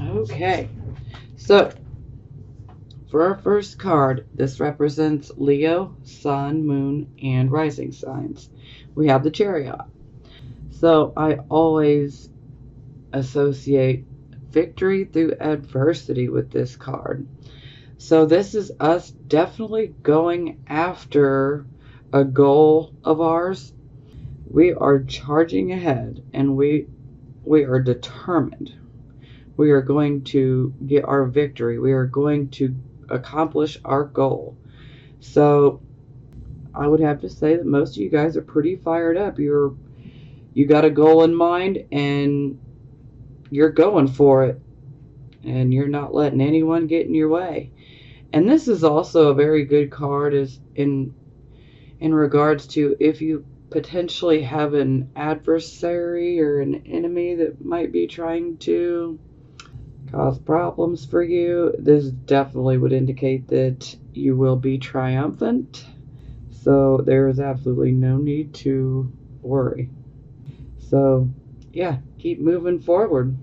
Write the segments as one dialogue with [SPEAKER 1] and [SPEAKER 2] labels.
[SPEAKER 1] Okay, so for our first card, this represents Leo, Sun, Moon, and Rising signs. We have the Chariot. So I always associate victory through adversity with this card. So this is us definitely going after a goal of ours. We are charging ahead and we are determined. We are going to get our victory. We are going to accomplish our goal. So I would have to say that most of you guys are pretty fired up. You got a goal in mind and you're going for it. And you're not letting anyone get in your way. And this is also a very good card is in regards to if you potentially have an adversary or an enemy that might be trying to cause problems for you. This definitely would indicate that you will be triumphant. So there is absolutely no need to worry. So yeah, keep moving forward.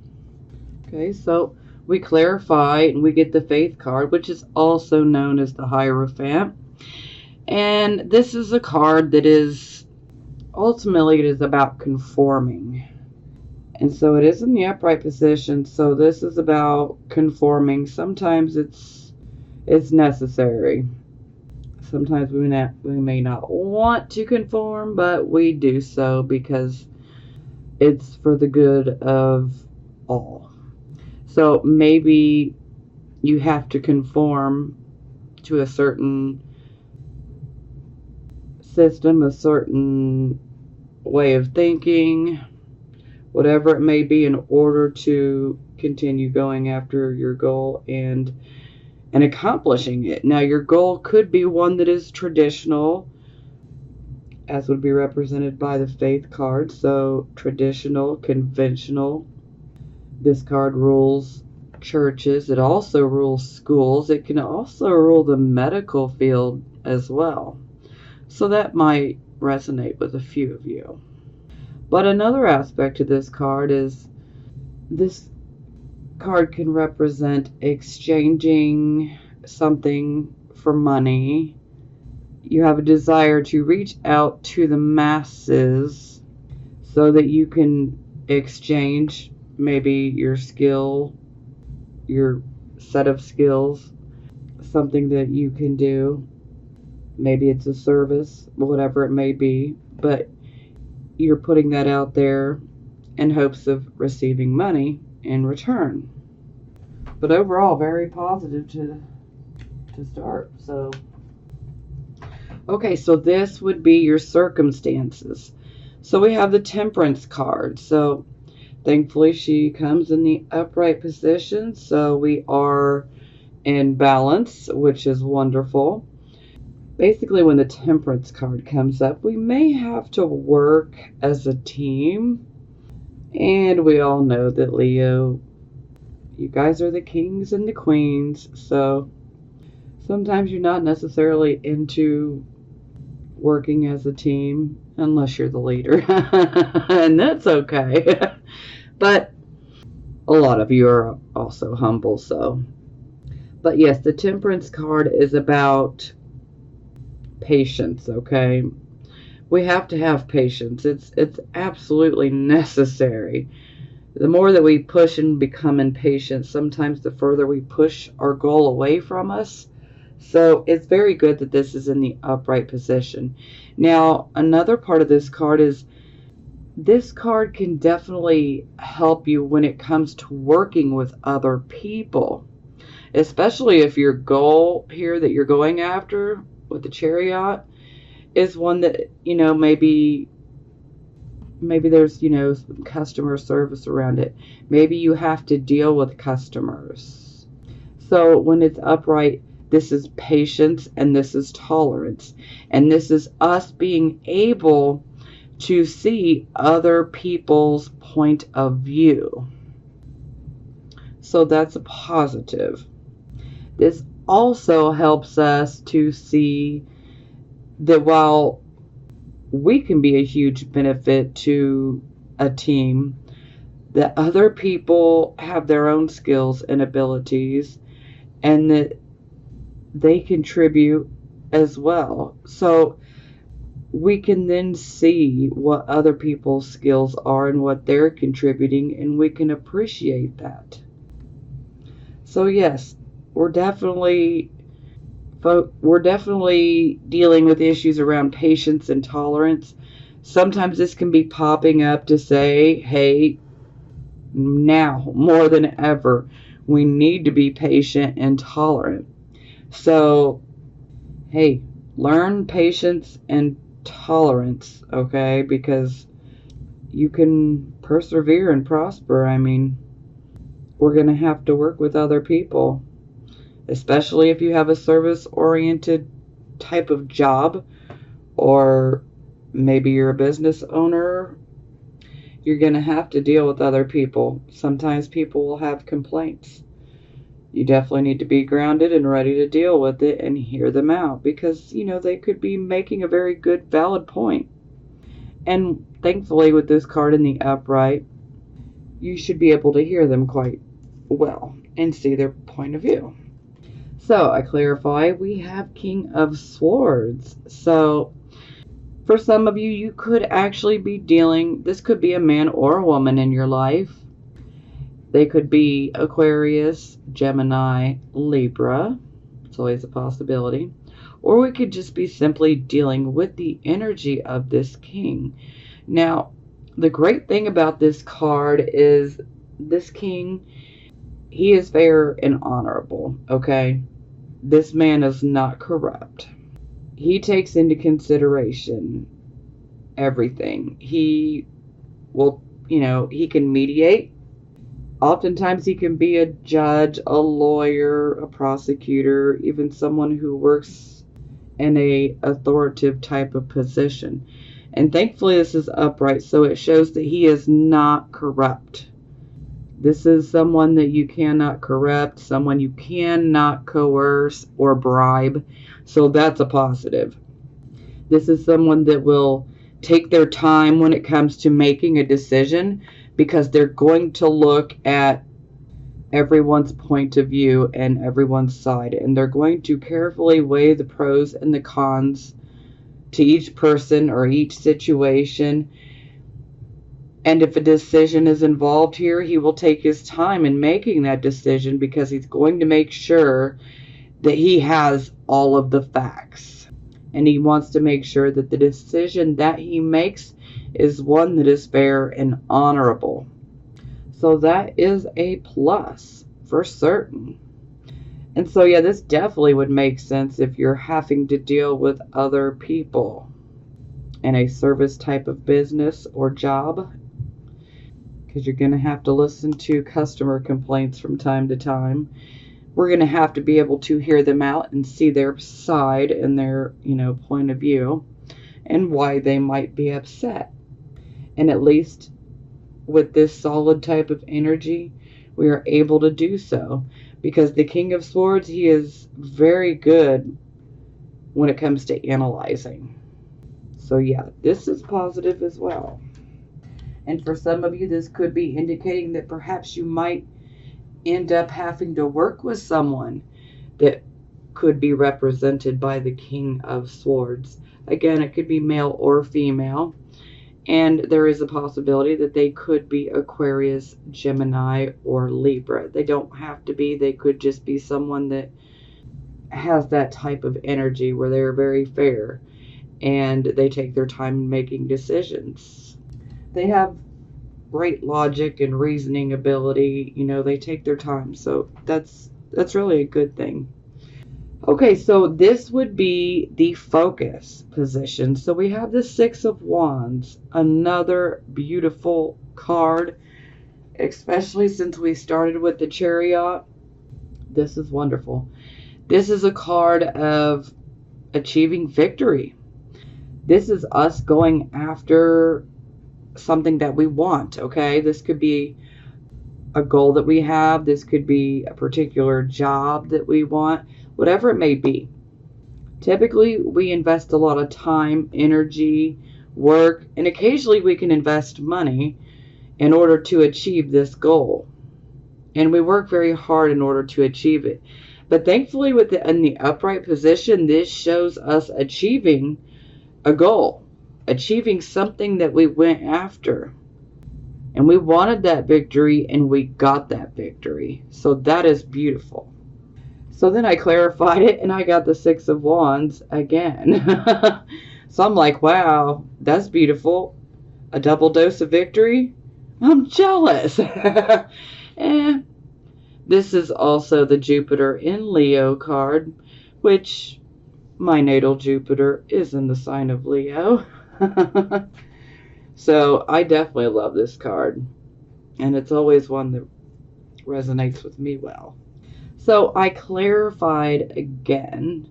[SPEAKER 1] Okay, so we clarify and we get the Faith card, which is also known as the Hierophant. And this is a card that is ultimately it is about conforming. And so it is in the upright position. So this is about conforming. Sometimes it's necessary. Sometimes we may not want to conform, but we do so because it's for the good of all. So maybe you have to conform to a certain system, a certain way of thinking, whatever it may be, in order to continue going after your goal and accomplishing it. Now, your goal could be one that is traditional, as would be represented by the Faith card. So traditional, conventional. This card rules churches. It also rules schools. It can also rule the medical field as well. So that might resonate with a few of you. But another aspect of this card is this card can represent exchanging something for money. You have a desire to reach out to the masses so that you can exchange maybe your skill, your set of skills, something that you can do. Maybe it's a service, whatever it may be, but you're putting that out there in hopes of receiving money in return. But overall, very positive to start. So, okay, so this would be your circumstances. So we have the Temperance card. So thankfully she comes in the upright position. So we are in balance, which is wonderful. Basically, when the Temperance card comes up, we may have to work as a team. And we all know that Leo, you guys are the kings and the queens. So sometimes you're not necessarily into working as a team unless you're the leader. And that's okay. But a lot of you are also humble. So, but yes, the Temperance card is about patience. Okay, we have to have patience. It's absolutely necessary. The more that we push and become impatient, sometimes the further we push our goal away from us. So it's very good that this is in the upright position. Now, another part of this card is this card can definitely help you when it comes to working with other people, especially if your goal here that you're going after with the Chariot is one that, maybe there's, some customer service around it. Maybe you have to deal with customers. So when it's upright, this is patience and this is tolerance. And this is us being able to see other people's point of view. So that's a positive. This also helps us to see that while we can be a huge benefit to a team, that other people have their own skills and abilities and that they contribute as well. So we can then see what other people's skills are and what they're contributing, and we can appreciate that. So yes, we're definitely dealing with issues around patience and tolerance. Sometimes this can be popping up to say, hey, now more than ever, we need to be patient and tolerant. So, hey, learn patience and tolerance, okay? Because you can persevere and prosper. I mean, we're going to have to work with other people, especially if you have a service-oriented type of job, or maybe you're a business owner. You're going to have to deal with other people. Sometimes people will have complaints. You definitely need to be grounded and ready to deal with it and hear them out, because, they could be making a very good, valid point. And thankfully, with this card in the upright, you should be able to hear them quite well and see their point of view. So, I clarify, we have King of Swords. So, for some of you, you could actually be this could be a man or a woman in your life. They could be Aquarius, Gemini, Libra. It's always a possibility. Or we could just be simply dealing with the energy of this king. Now, the great thing about this card is this king, he is fair and honorable, okay? This man is not corrupt. He takes into consideration everything. He will, he can mediate. Oftentimes he can be a judge, a lawyer, a prosecutor, even someone who works in a authoritative type of position. And thankfully this is upright, so it shows that he is not corrupt. This is someone that you cannot corrupt, someone you cannot coerce or bribe. So that's a positive. This is someone that will take their time when it comes to making a decision, because they're going to look at everyone's point of view and everyone's side, and they're going to carefully weigh the pros and the cons to each person or each situation. And if a decision is involved here, he will take his time in making that decision, because he's going to make sure that he has all of the facts. And he wants to make sure that the decision that he makes is one that is fair and honorable. So that is a plus for certain. And so, yeah, this definitely would make sense if you're having to deal with other people in a service type of business or job, because you're going to have to listen to customer complaints from time to time. We're going to have to be able to hear them out and see their side and their, point of view and why they might be upset. And at least with this solid type of energy, we are able to do so, because the King of Swords, he is very good when it comes to analyzing. So yeah, this is positive as well. And for some of you, this could be indicating that perhaps you might end up having to work with someone that could be represented by the King of Swords. Again, it could be male or female. And there is a possibility that they could be Aquarius, Gemini, or Libra. They don't have to be. They could just be someone that has that type of energy where they're very fair and they take their time in making decisions. They have great logic and reasoning ability. They take their time. So that's really a good thing. Okay, so this would be the focus position. So we have the Six of Wands, another beautiful card, especially since we started with the Chariot. This is wonderful. This is a card of achieving victory. This is us going after something that we want, okay? This could be a goal that we have. This could be a particular job that we want. Whatever it may be. Typically, we invest a lot of time, energy, work, and occasionally we can invest money in order to achieve this goal. And we work very hard in order to achieve it. But thankfully, in the upright position, this shows us achieving a goal, achieving something that we went after. And we wanted that victory, and we got that victory. So that is beautiful. So then I clarified it, and I got the Six of Wands again. So I'm like, wow, that's beautiful. A double dose of victory? I'm jealous. This is also the Jupiter in Leo card, which my natal Jupiter is in the sign of Leo. So I definitely love this card, and it's always one that resonates with me well. So I clarified again,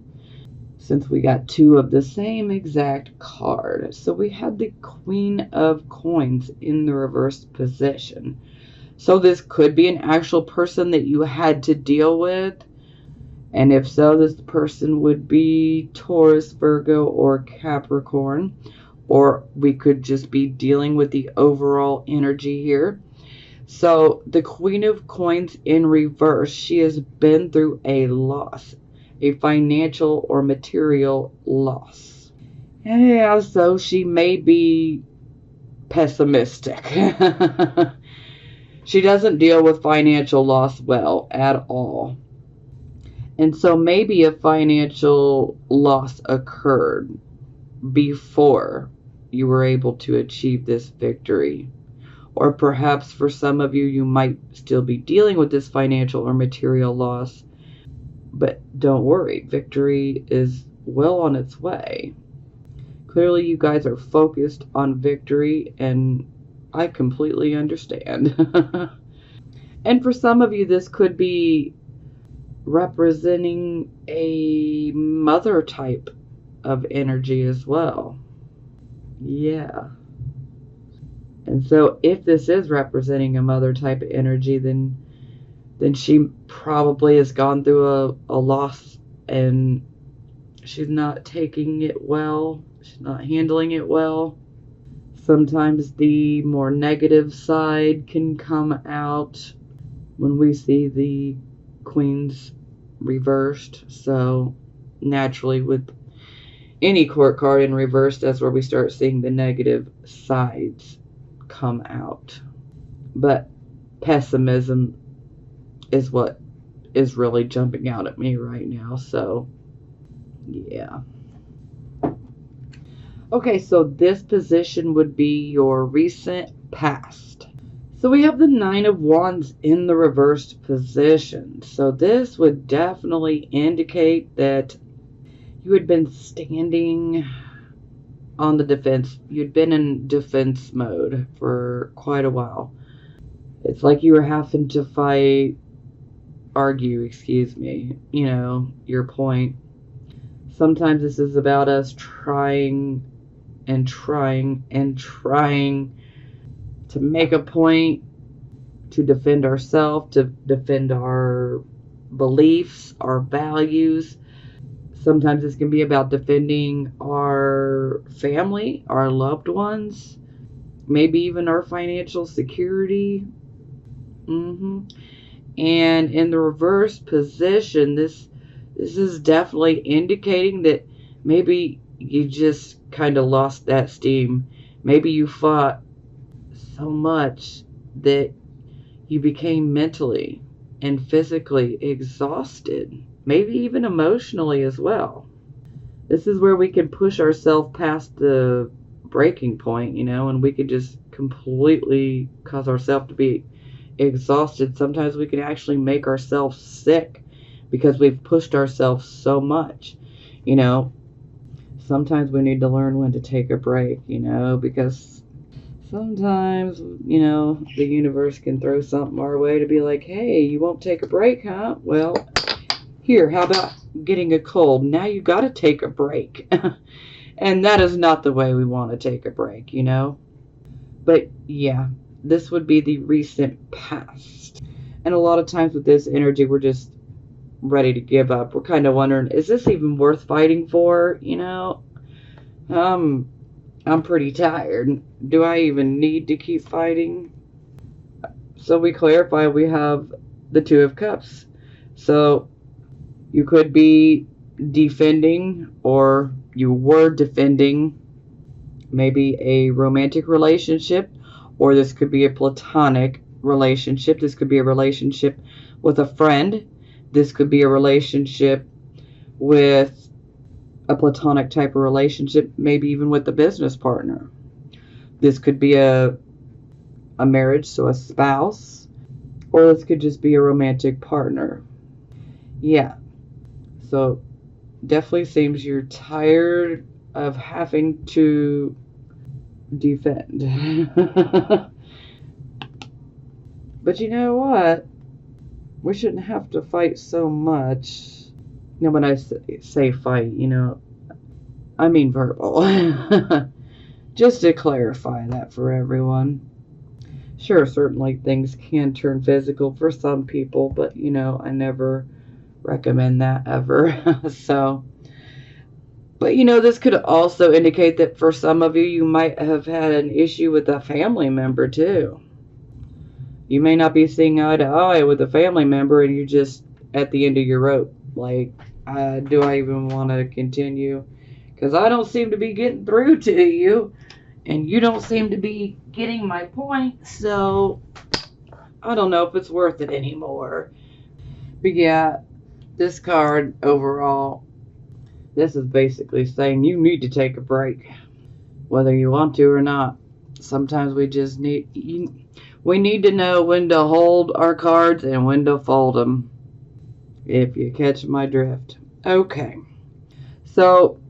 [SPEAKER 1] since we got two of the same exact card. So we had the Queen of Coins in the reversed position. So this could be an actual person that you had to deal with. And if so, this person would be Taurus, Virgo, or Capricorn. Or we could just be dealing with the overall energy here. So the Queen of Coins in reverse, she has been through a loss, a financial or material loss. Yeah, so she may be pessimistic. She doesn't deal with financial loss well at all. And so maybe a financial loss occurred before you were able to achieve this victory. Or perhaps for some of you, you might still be dealing with this financial or material loss. But don't worry, victory is well on its way. Clearly, you guys are focused on victory, and I completely understand. And for some of you, this could be representing a mother type of energy as well. Yeah. And so if this is representing a mother type of energy, then she probably has gone through a loss, and she's not taking it well. She's not handling it well. Sometimes the more negative side can come out when we see the Queens reversed. So naturally, with any court card in reverse, that's where we start seeing the negative sides come out. But pessimism is what is really jumping out at me right now. So yeah. Okay, so this position would be your recent past. So we have the Nine of Wands in the reversed position. So this would definitely indicate that you had been standing on the defense. You'd been in defense mode for quite a while. It's like you were having to argue, your point. Sometimes this is about us trying and trying and trying to make a point, to defend ourselves, to defend our beliefs, our values. Sometimes this can be about defending our family, our loved ones, maybe even our financial security. And in the reverse position, this is definitely indicating that maybe you just kind of lost that steam. Maybe you fought so much that you became mentally and physically exhausted, maybe even emotionally as well. This is where we can push ourselves past the breaking point, and we could just completely cause ourselves to be exhausted. Sometimes we can actually make ourselves sick because we've pushed ourselves so much. Sometimes we need to learn when to take a break, because sometimes, the universe can throw something our way to be like, hey, you won't take a break, huh? Well, here, how about getting a cold? Now you got to take a break. And that is not the way we want to take a break, But yeah, this would be the recent past. And a lot of times with this energy, we're just ready to give up. We're kind of wondering, is this even worth fighting for? I'm pretty tired. Do I even need to keep fighting? So we clarify we have the Two of Cups. So you could be defending, or you were defending, maybe a romantic relationship, or this could be a platonic relationship. This could be a relationship with a friend. This could be a relationship with a platonic type of relationship, maybe even with a business partner. This could be a marriage, so a spouse, or this could just be a romantic partner. Yeah, so definitely seems you're tired of having to defend. But you know what? We shouldn't have to fight so much. Now, when I say fight, I mean verbal. Just to clarify that for everyone. Sure, certainly things can turn physical for some people, but I never recommend that ever. So, but this could also indicate that for some of you, you might have had an issue with a family member too. You may not be seeing eye to eye with a family member, and you're just at the end of your rope. Like, do I even want to continue? Because I don't seem to be getting through to you, and you don't seem to be getting my point, so I don't know if it's worth it anymore. But yeah, this card overall, this is basically saying you need to take a break, whether you want to or not. Sometimes we just need to know when to hold our cards and when to fold them, if you catch my drift. Okay, so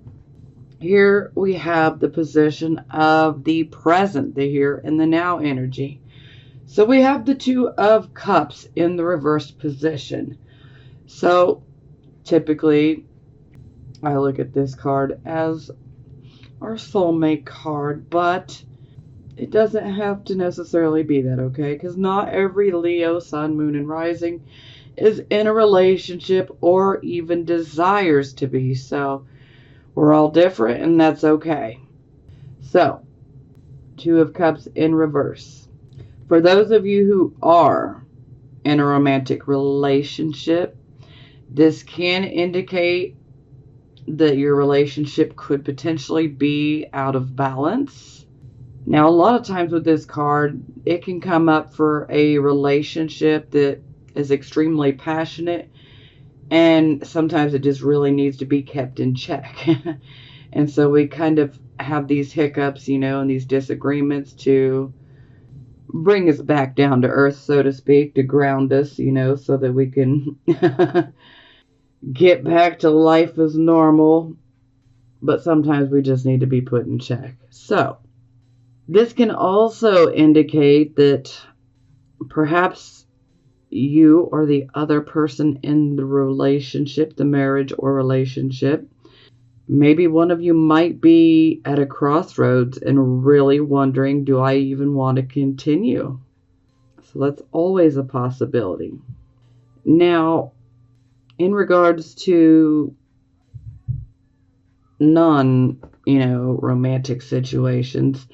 [SPEAKER 1] here we have the position of the present, the here and the now energy. So we have the Two of Cups in the reversed position. So typically I look at this card as our soulmate card, but it doesn't have to necessarily be that, okay? Because not every Leo, Sun, Moon, and Rising is in a relationship or even desires to be. So we're all different, and that's okay. So, Two of Cups in reverse. For those of you who are in a romantic relationship, this can indicate that your relationship could potentially be out of balance. Now, a lot of times with this card, it can come up for a relationship that is extremely passionate, and sometimes it just really needs to be kept in check. And so we kind of have these hiccups, and these disagreements to bring us back down to earth, so to speak, to ground us, so that we can get back to life as normal. But sometimes we just need to be put in check. So this can also indicate that perhaps you or the other person in the relationship, the marriage or relationship, maybe one of you might be at a crossroads and really wondering, do I even want to continue? So that's always a possibility. Now, in regards to romantic situations,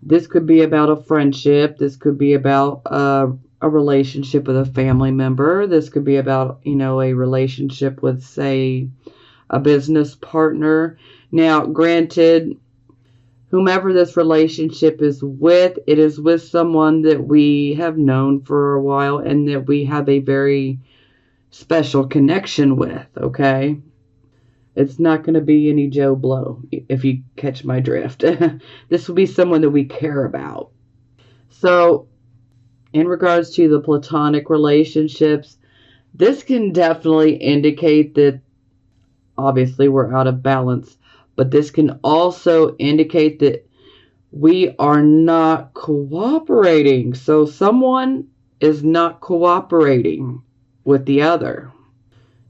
[SPEAKER 1] this could be about a friendship. This could be about a relationship with a family member. This could be about, a relationship with, say, a business partner. Now, granted, whomever this relationship is with, it is with someone that we have known for a while and that we have a very special connection with, okay? It's not going to be any Joe Blow, if you catch my drift. This will be someone that we care about. So, in regards to the platonic relationships, this can definitely indicate that obviously we're out of balance, but this can also indicate that we are not cooperating. So someone is not cooperating with the other.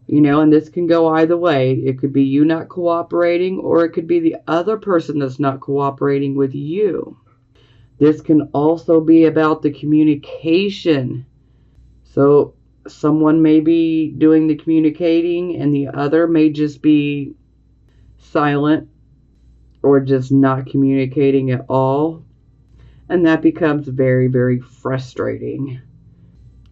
[SPEAKER 1] And this can go either way. It could be you not cooperating, or it could be the other person that's not cooperating with you. This can also be about the communication. So someone may be doing the communicating and the other may just be silent or just not communicating at all. And that becomes very, very frustrating.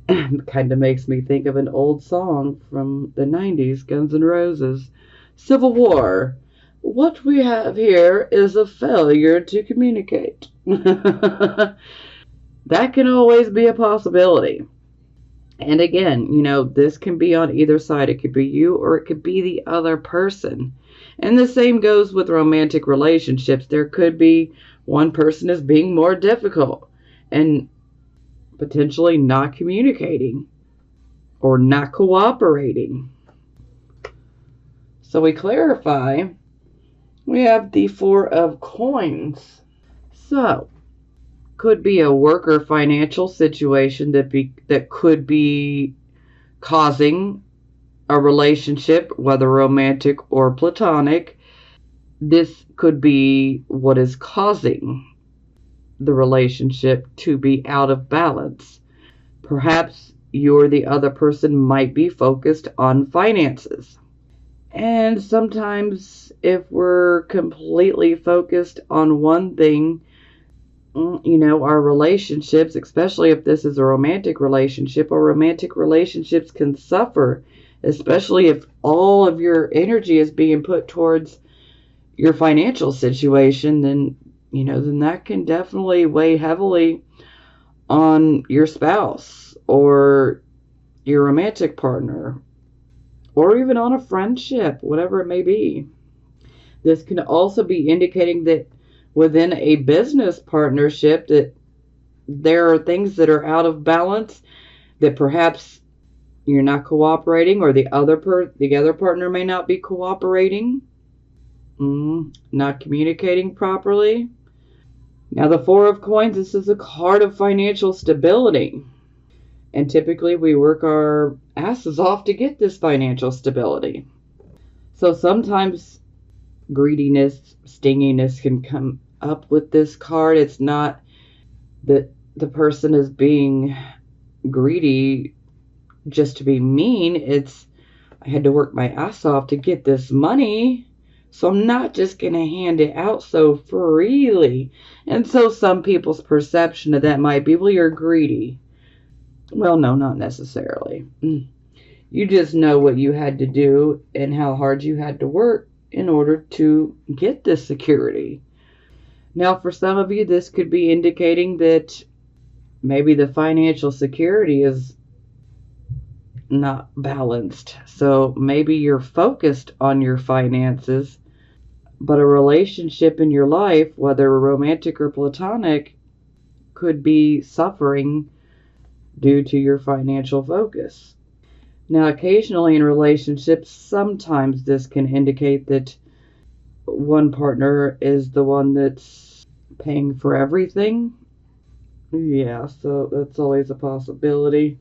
[SPEAKER 1] Kind of makes me think of an old song from the 90s, Guns N' Roses. Civil War. What we have here is a failure to communicate. That can always be a possibility. And again, this can be on either side. It could be you or it could be the other person. And the same goes with romantic relationships. There could be one person is being more difficult and potentially not communicating or not cooperating. So we clarify, we have the Four of Coins. So, could be a work or financial situation that could be causing a relationship, whether romantic or platonic. This could be what is causing the relationship to be out of balance. Perhaps you or the other person might be focused on finances. And sometimes, if we're completely focused on one thing, our relationships, especially if this is a romantic relationship, or romantic relationships can suffer, especially if all of your energy is being put towards your financial situation, then that can definitely weigh heavily on your spouse or your romantic partner, or even on a friendship, whatever it may be. This can also be indicating that within a business partnership that there are things that are out of balance, that perhaps you're not cooperating, or the other partner may not be cooperating, not communicating properly. Now, the Four of Coins, this is a card of financial stability. And typically we work our asses off to get this financial stability. So sometimes greediness, stinginess can come up with this card. It's not that the person is being greedy just to be mean. It's, I had to work my ass off to get this money, so I'm not just going to hand it out so freely. And so some people's perception of that might be, well, you're greedy. Well, no, not necessarily. You just know what you had to do and how hard you had to work in order to get this security. Now, for some of you, this could be indicating that maybe the financial security is not balanced. So maybe you're focused on your finances, but a relationship in your life, whether romantic or platonic, could be suffering due to your financial focus. Now, occasionally in relationships, sometimes this can indicate that one partner is the one that's paying for everything. Yeah, so that's always a possibility.